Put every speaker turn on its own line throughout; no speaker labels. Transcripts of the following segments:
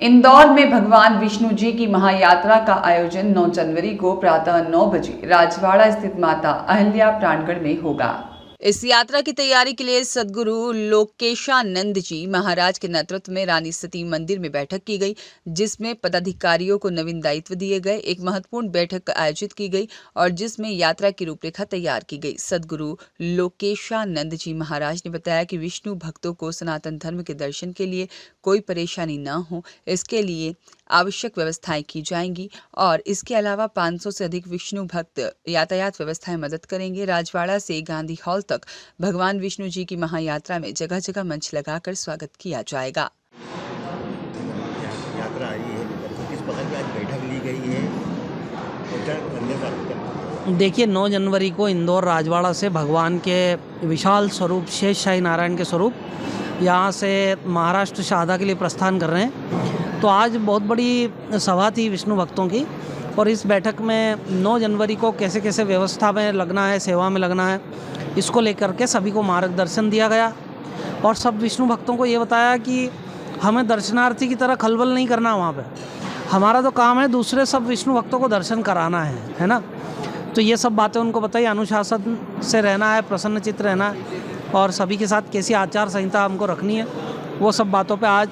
इंदौर में भगवान विष्णु जी की महायात्रा का आयोजन 9 जनवरी को प्रातः 9 बजे राजवाड़ा स्थित माता अहिल्या प्रांगण में होगा। इस यात्रा की तैयारी के लिए सद्गुरु लोकेशानंद जी महाराज के नेतृत्व में रानी सती मंदिर में बैठक की गई, जिसमें पदाधिकारियों को नवीन दायित्व दिए गए। एक महत्वपूर्ण बैठक आयोजित की गई और जिसमें यात्रा की रूपरेखा तैयार की गई। सद्गुरु लोकेशानंद जी महाराज ने बताया कि विष्णु भक्तों को सनातन धर्म के दर्शन के लिए कोई परेशानी न हो, इसके लिए आवश्यक व्यवस्थाएं की जाएंगी और इसके अलावा 500 से अधिक विष्णु भक्त यातायात व्यवस्थाएं मदद करेंगे। राजवाड़ा से गांधी हॉल तक भगवान विष्णु जी की महायात्रा में जगह जगह मंच लगाकर स्वागत किया जाएगा।
यात्रा आ रही है तो किस प्रकार की आज बैठक ली गई है और क्या करने का?
देखिए, 9 जनवरी को इंदौर राजवाड़ा से भगवान के विशाल स्वरूप शेषशाही नारायण के स्वरूप यहाँ से महाराष्ट्र शारदा के लिए प्रस्थान कर रहे हैं। तो आज बहुत बड़ी सभा थी विष्णु भक्तों की और इस बैठक में 9 जनवरी को कैसे कैसे व्यवस्था में लगना है, सेवा में लगना है, इसको लेकर के सभी को मार्गदर्शन दिया गया और सब विष्णु भक्तों को ये बताया कि हमें दर्शनार्थी की तरह खलबल नहीं करना वहाँ पे। हमारा तो काम है दूसरे सब विष्णु भक्तों को दर्शन कराना है ना। तो ये सब बातें उनको बताई, अनुशासन से रहना है, प्रसन्न चित्त रहना है और सभी के साथ कैसी आचार संहिता हमको रखनी है, वो सब बातों पे आज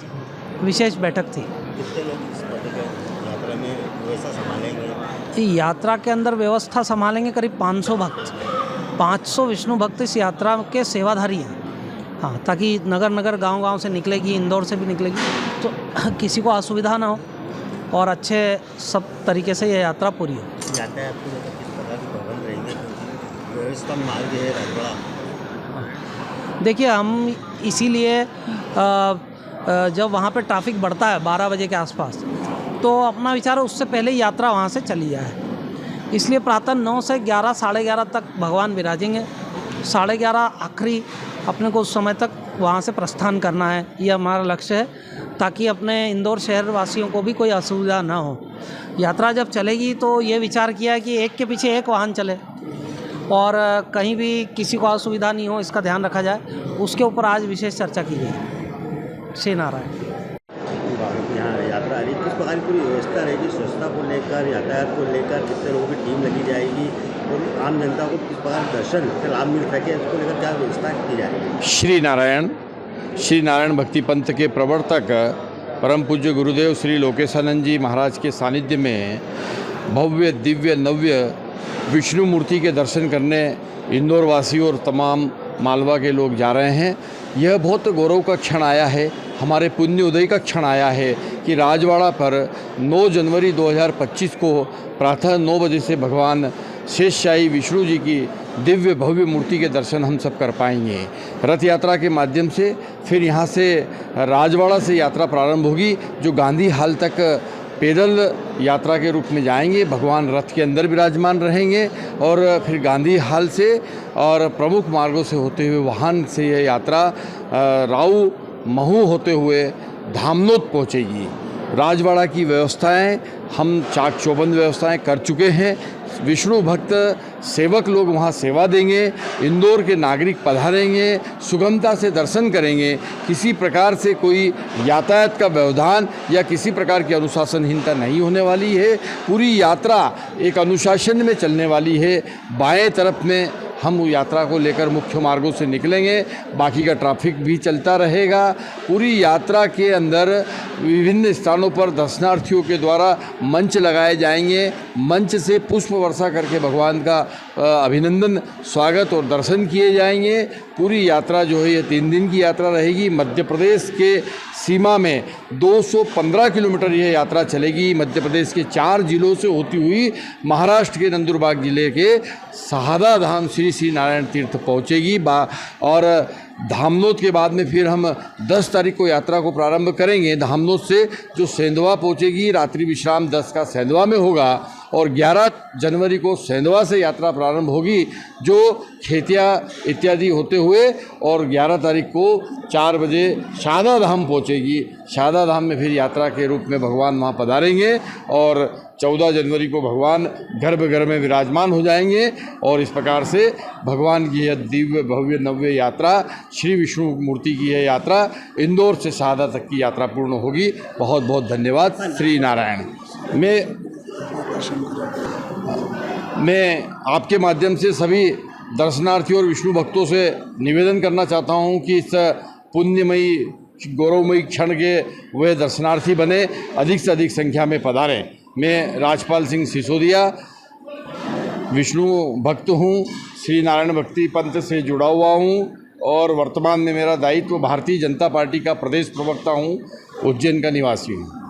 विशेष बैठक थी।
कितने लोग इस यात्रा में व्यवस्था संभालेंगे?
यात्रा के अंदर व्यवस्था संभालेंगे करीब 500 भक्त, 500 विष्णु भक्त इस यात्रा के सेवाधारी हैं। हाँ, ताकि नगर नगर गांव-गांव से निकलेगी, इंदौर से भी निकलेगी, तो किसी को असुविधा ना हो और अच्छे सब तरीके से ये यात्रा पूरी हो।
यातायात को लेकर किस प्रकार के प्रबंध रहेंगे? व्यवस्था में मार्ग है राजवाड़ा।
देखिए, हम इसीलिए जब वहाँ पे ट्रैफिक बढ़ता है 12 बजे के आसपास, तो अपना विचार है उससे पहले यात्रा वहाँ से चली जाए। इसलिए प्रातः 9 से 11, साढ़े 11 तक भगवान विराजेंगे। 11:30 आखिरी अपने को उस समय तक वहाँ से प्रस्थान करना है, ये हमारा लक्ष्य है, ताकि अपने इंदौर शहर वासियों को भी कोई असुविधा ना हो। यात्रा जब चलेगी तो ये विचार किया है कि एक के पीछे एक वाहन चले और कहीं भी किसी को असुविधा नहीं हो, इसका ध्यान रखा जाए। उसके ऊपर आज विशेष चर्चा की गई। श्री नारायण।
यहाँ यात्रा आ रही है, किस प्रकार की पूरी व्यवस्था रहेगी? स्वच्छता को लेकर, यातायात को लेकर कितने लोगों की टीम लगी जाएगी और आम जनता को किस प्रकार दर्शन से लाभ मिल सके, इसको लेकर क्या व्यवस्था की जाएगी?
श्री नारायण भक्ति पंथ के प्रवर्तक परम पूज्य गुरुदेव श्री लोकेशानंद जी महाराज के सानिध्य में भव्य दिव्य नव्य विष्णु मूर्ति के दर्शन करने इंदौर वासियों और तमाम मालवा के लोग जा रहे हैं। यह बहुत गौरव का क्षण आया है, हमारे पुण्य उदय का क्षण आया है कि राजवाड़ा पर 9 जनवरी 2025 को प्रातः 9 बजे से भगवान शेषशाही विष्णु जी की दिव्य भव्य मूर्ति के दर्शन हम सब कर पाएंगे। रथ यात्रा के माध्यम से फिर यहाँ से राजवाड़ा से यात्रा प्रारंभ होगी, जो गांधी हाल तक पैदल यात्रा के रूप में जाएंगे। भगवान रथ के अंदर विराजमान रहेंगे और फिर गांधी हाल से और प्रमुख मार्गों से होते हुए वाहन से यह यात्रा राऊ महू होते हुए धामनोद पहुंचेगी। राजवाड़ा की व्यवस्थाएं हम चाक चौबंद व्यवस्थाएं कर चुके हैं। विष्णु भक्त सेवक लोग वहाँ सेवा देंगे, इंदौर के नागरिक पधारेंगे, सुगमता से दर्शन करेंगे। किसी प्रकार से कोई यातायात का व्यवधान या किसी प्रकार की अनुशासनहीनता नहीं होने वाली है। पूरी यात्रा एक अनुशासन में चलने वाली है। बाएं तरफ में हम यात्रा को लेकर मुख्य मार्गों से निकलेंगे, बाकी का ट्रैफिक भी चलता रहेगा। पूरी यात्रा के अंदर विभिन्न स्थानों पर दर्शनार्थियों के द्वारा मंच लगाए जाएंगे। मंच से पुष्प वर्षा करके भगवान का अभिनंदन, स्वागत और दर्शन किए जाएंगे। पूरी यात्रा जो है ये 3 दिन की यात्रा रहेगी। मध्य प्रदेश के सीमा में 215 किलोमीटर यह यात्रा चलेगी। मध्य प्रदेश के 4 जिलों से होती हुई महाराष्ट्र के नंदुरबार जिले के शहादा धाम श्री नारायण तीर्थ पहुँचेगी और धामनोद के बाद में फिर हम 10 तारीख को यात्रा को प्रारंभ करेंगे। धामनोद से जो सेंधवा पहुँचेगी, रात्रि विश्राम 10 का सेंधवा में होगा और 11 जनवरी को सेंधवा से यात्रा प्रारंभ होगी, जो खेतिया इत्यादि होते हुए और 11 तारीख को 4 बजे शारदा धाम पहुँचेगी। शारदा धाम में फिर यात्रा के रूप में भगवान वहाँ पधारेंगे और 14 जनवरी को भगवान गर्भगृह में विराजमान हो जाएंगे। और इस प्रकार से भगवान की यह दिव्य भव्य नव्य यात्रा, श्री विष्णु मूर्ति की यह यात्रा इंदौर से शारदा तक की यात्रा पूर्ण होगी। बहुत बहुत धन्यवाद। श्री नारायण। मैं आपके माध्यम से सभी दर्शनार्थियों और विष्णु भक्तों से निवेदन करना चाहता हूँ कि इस पुण्यमयी गौरवमयी क्षण के वे दर्शनार्थी बने, अधिक से अधिक संख्या में पधारें। मैं राजपाल सिंह सिसोदिया विष्णु भक्त हूँ, श्री नारायण भक्ति पंथ से जुड़ा हुआ हूँ और वर्तमान में मेरा दायित्व भारतीय जनता पार्टी का प्रदेश प्रवक्ता हूँ, उज्जैन का निवासी हूँ।